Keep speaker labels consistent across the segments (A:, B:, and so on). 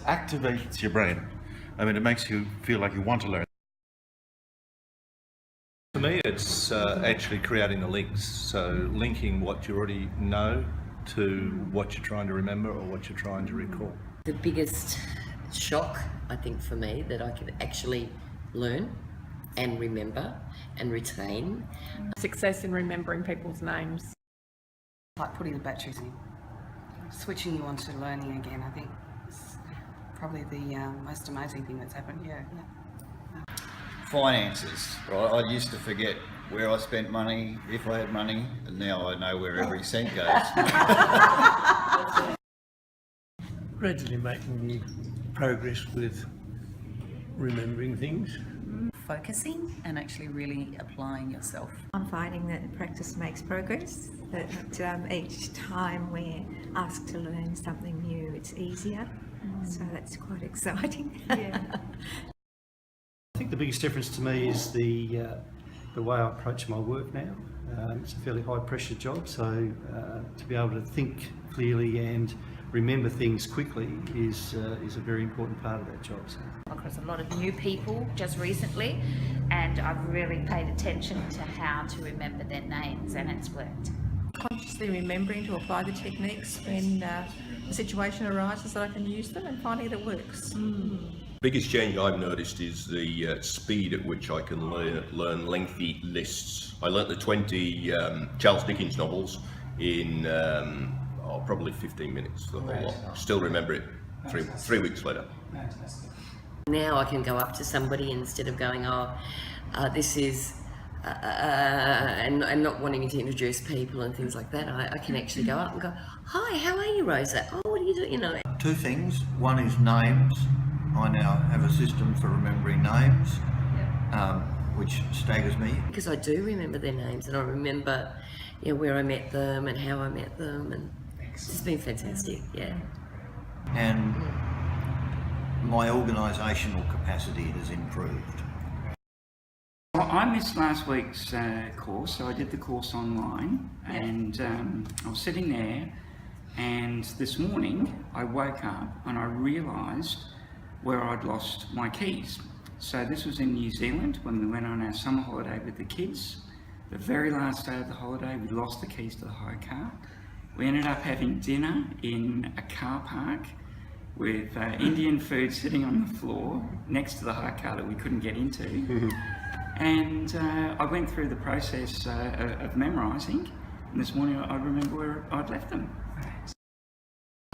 A: activates your brain. I mean, it makes you feel like you want to learn.
B: For me, it's actually creating the links. So linking what you already know to what you're trying to remember or what you're trying to recall.
C: The biggest shock, I think, for me, that I could actually learn and remember and retain.
D: Success in remembering people's names.
E: Like putting the batteries in, switching you on to learning again. I think it's probably the most amazing thing that's happened. Yeah.
F: Finances, right? I used to forget where I spent money, if I had money, and now I know where every cent goes.
G: Gradually making progress with remembering things.
H: Focusing and actually really applying yourself.
I: I'm finding that practice makes progress, that each time we're asked to learn something new, it's easier. So that's quite exciting.
H: Yeah.
J: I think the biggest difference to me is the way I approach my work now. It's a fairly high pressure job, so to be able to think clearly and remember things quickly is a very important part of that job. So.
K: Across a lot of new people just recently, and I've really paid attention to how to remember their names, and it's worked.
D: Consciously remembering to apply the techniques when a situation arises that I can use them, and finding that it works.
L: Biggest change I've noticed is the speed at which I can learn lengthy lists. I learnt the 20 Charles Dickens novels in probably 15 minutes, the whole lot. Still remember it 3 weeks later.
C: Now I can go up to somebody instead of going, this is, and not wanting to introduce people and things like that. I can actually go up and go, hi, how are you, Rosa? Oh, what do you do? You know.
M: Two things. One is names. I now have a system for remembering names, which staggers me.
C: Because I do remember their names, and I remember, where I met them and how I met them, and it's just been fantastic. Yeah.
M: And my organisational capacity has improved.
N: I missed last week's course, so I did the course online, and I was sitting there, and this morning I woke up and I realised where I'd lost my keys. So this was in New Zealand when we went on our summer holiday with the kids. The very last day of the holiday, we lost the keys to the hire car. We ended up having dinner in a car park with Indian food sitting on the floor next to the hire car that we couldn't get into. And I went through the process of memorising, and this morning I remember where I'd left them.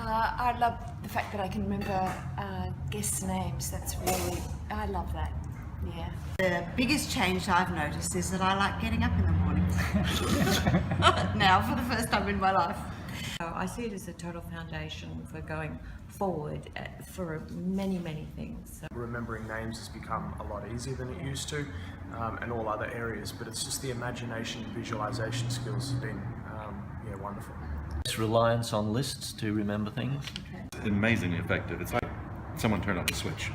O: I love the fact that I can remember guests' names. I love that. Yeah.
E: The biggest change I've noticed is that I like getting up in the morning. Now, for the first time in my life.
I: I see it as a total foundation for going forward for many, many things.
P: Remembering names has become a lot easier than it used to, and all other areas, but it's just the imagination and visualization skills have been wonderful.
Q: It's reliance on lists to remember things.
A: Amazingly effective. It's like someone turned on the switch.